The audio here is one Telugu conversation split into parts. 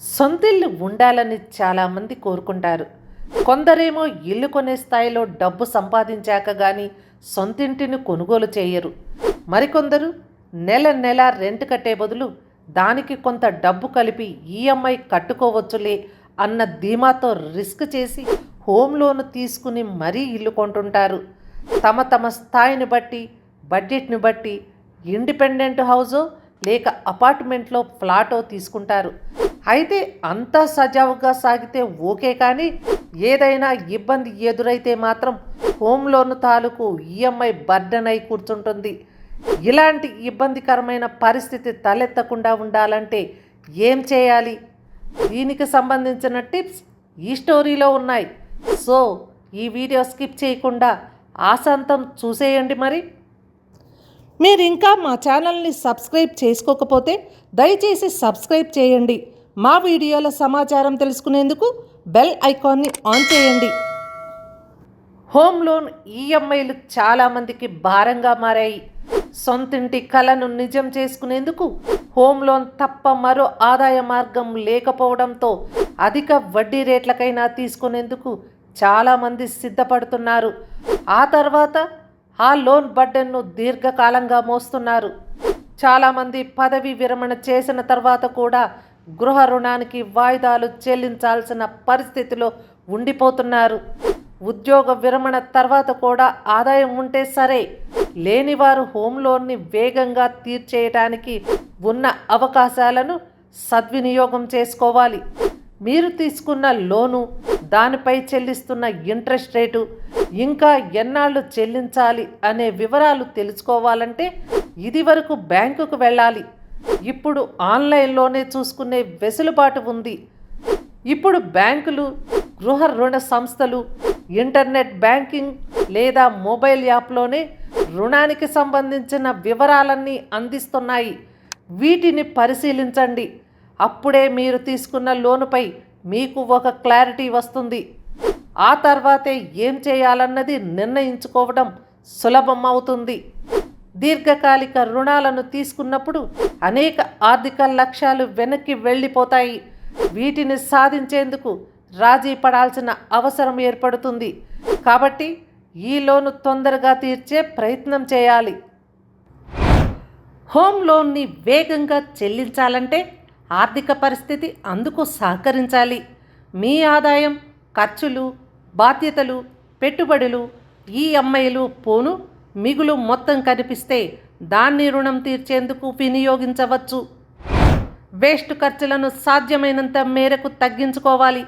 సొంతిల్లు ఉండాలని చాలామంది కోరుకుంటారు. కొందరేమో ఇల్లు కొనే స్థాయిలో డబ్బు సంపాదించాక కానీ సొంతింటిని కొనుగోలు చేయరు. మరికొందరు నెల నెల రెంట్ కట్టే బదులు దానికి కొంత డబ్బు కలిపి ఈఎంఐ కట్టుకోవచ్చులే అన్న ధీమాతో రిస్క్ చేసి హోమ్ లోన్ తీసుకుని మరీ ఇల్లు కొంటుంటారు. తమ తమ స్థాయిని బట్టి, బడ్జెట్ని బట్టి ఇండిపెండెంట్ హౌజో లేక అపార్ట్మెంట్లో ఫ్లాటో తీసుకుంటారు. అయితే అంతా సజావుగా సాగితే ఓకే, కానీ ఏదైనా ఇబ్బంది ఎదురైతే మాత్రం హోమ్ లోన్ తాలూకు ఈఎంఐ బర్డెన్ అయి కూర్చుంటుంది. ఇలాంటి ఇబ్బందికరమైన పరిస్థితి తలెత్తకుండా ఉండాలంటే ఏం చేయాలి? దీనికి సంబంధించిన టిప్స్ ఈ స్టోరీలో ఉన్నాయి. సో ఈ వీడియో స్కిప్ చేయకుండా ఆశాంతం చూసేయండి. మరి మీరు ఇంకా మా ఛానల్ని సబ్స్క్రైబ్ చేసుకోకపోతే దయచేసి సబ్స్క్రైబ్ చేయండి. మా వీడియోల సమాచారం తెలుసుకునేందుకు బెల్ ఐకాన్ని ఆన్ చేయండి. హోమ్ లోన్ ఈఎంఐలు చాలామందికి భారంగా మారాయి. సొంతింటి కలను నిజం చేసుకునేందుకు హోమ్ లోన్ తప్ప మరో ఆదాయ మార్గం లేకపోవడంతో అధిక వడ్డీ రేట్లకైనా తీసుకునేందుకు చాలామంది సిద్ధపడుతున్నారు. ఆ తర్వాత ఆ లోన్ బర్డెన్ను దీర్ఘకాలంగా మోస్తున్నారు. చాలామంది పదవి విరమణ చేసిన తర్వాత కూడా గృహ రుణానికి వాయిదాలు చెల్లించాల్సిన పరిస్థితిలో ఉండిపోతున్నారు. ఉద్యోగ విరమణ తర్వాత కూడా ఆదాయం ఉంటే సరే, లేనివారు హోమ్ లోన్ని వేగంగా తీర్చేయడానికి ఉన్న అవకాశాలను సద్వినియోగం చేసుకోవాలి. మీరు తీసుకున్న లోను, దానిపై చెల్లిస్తున్న ఇంట్రెస్ట్ రేటు, ఇంకా ఎన్నాళ్ళు చెల్లించాలి అనే వివరాలు తెలుసుకోవాలంటే ఇదివరకు బ్యాంకుకు వెళ్ళాలి. ఇప్పుడు ఆన్లైన్లోనే చూసుకునే వెసులుబాటు ఉంది. ఇప్పుడు బ్యాంకులు, గృహ రుణ సంస్థలు ఇంటర్నెట్ బ్యాంకింగ్ లేదా మొబైల్ యాప్లోనే రుణానికి సంబంధించిన వివరాలన్నీ అందిస్తున్నాయి. వీటిని పరిశీలించండి. అప్పుడే మీరు తీసుకున్న లోనుపై మీకు ఒక క్లారిటీ వస్తుంది. ఆ తర్వాతే ఏం చేయాలన్నది నిర్ణయించుకోవడం సులభం అవుతుంది. దీర్ఘకాలిక రుణాలను తీసుకున్నప్పుడు అనేక ఆర్థిక లక్ష్యాలు వెనక్కి వెళ్ళిపోతాయి. వీటిని సాధించేందుకు రాజీ పడాల్సిన అవసరం ఏర్పడుతుంది. కాబట్టి ఈ లోను తొందరగా తీర్చే ప్రయత్నం చేయాలి. హోమ్ లోన్ని వేగంగా చెల్లించాలంటే ఆర్థిక పరిస్థితి అందుకు సహకరించాలి. మీ ఆదాయం, ఖర్చులు, బాధ్యతలు, పెట్టుబడులు, ఈఎంఐలు పోను మిగులు మొత్తం కనిపిస్తే దాన్ని రుణం తీర్చేందుకు వినియోగించవచ్చు. వేస్ట్ ఖర్చులను సాధ్యమైనంత మేరకు తగ్గించుకోవాలి.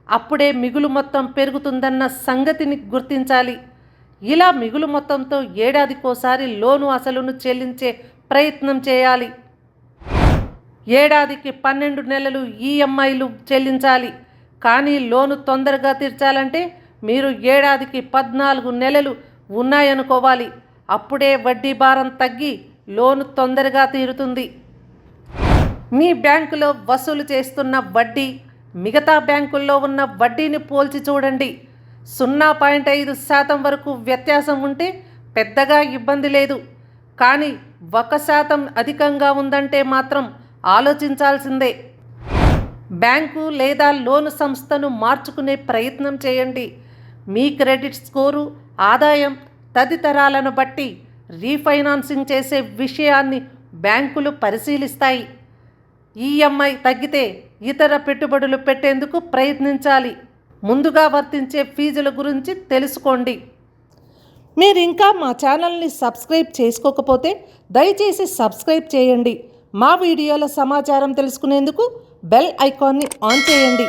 అప్పుడే మిగులు మొత్తం పెరుగుతుందన్న సంగతిని గుర్తించాలి. ఇలా మిగులు మొత్తంతో ఏడాదికోసారి లోను అసలును చెల్లించే ప్రయత్నం చేయాలి. ఏడాదికి 12 నెలలు ఈఎంఐలు చెల్లించాలి. కానీ లోను తొందరగా తీర్చాలంటే మీరు ఏడాదికి 14 నెలలు ఉన్నాయనుకోవాలి. అప్పుడే వడ్డీ భారం తగ్గి లోను తొందరగా తీరుతుంది. మీ బ్యాంకులో వసూలు చేస్తున్న వడ్డీ మిగతా బ్యాంకుల్లో ఉన్న వడ్డీని పోల్చి చూడండి. 0.5% వరకు వ్యత్యాసం ఉంటే పెద్దగా ఇబ్బంది లేదు. కానీ 1% అధికంగా ఉందంటే మాత్రం ఆలోచించాల్సిందే. బ్యాంకు లేదా లోను సంస్థను మార్చుకునే ప్రయత్నం చేయండి. మీ క్రెడిట్ స్కోరు, ఆదాయం తదితరాలను బట్టి రీఫైనాన్సింగ్ చేసే విషయాన్ని బ్యాంకులు పరిశీలిస్తాయి. ఈఎంఐ తగ్గితే ఇతర పెట్టుబడులు పెట్టేందుకు ప్రయత్నించాలి. ముందుగా వర్తించే ఫీజుల గురించి తెలుసుకోండి. మీరు ఇంకా మా ఛానల్ని సబ్స్క్రైబ్ చేసుకోకపోతే దయచేసి సబ్స్క్రైబ్ చేయండి. మా వీడియోల సమాచారం తెలుసుకునేందుకు బెల్ ఐకాన్ని ఆన్ చేయండి.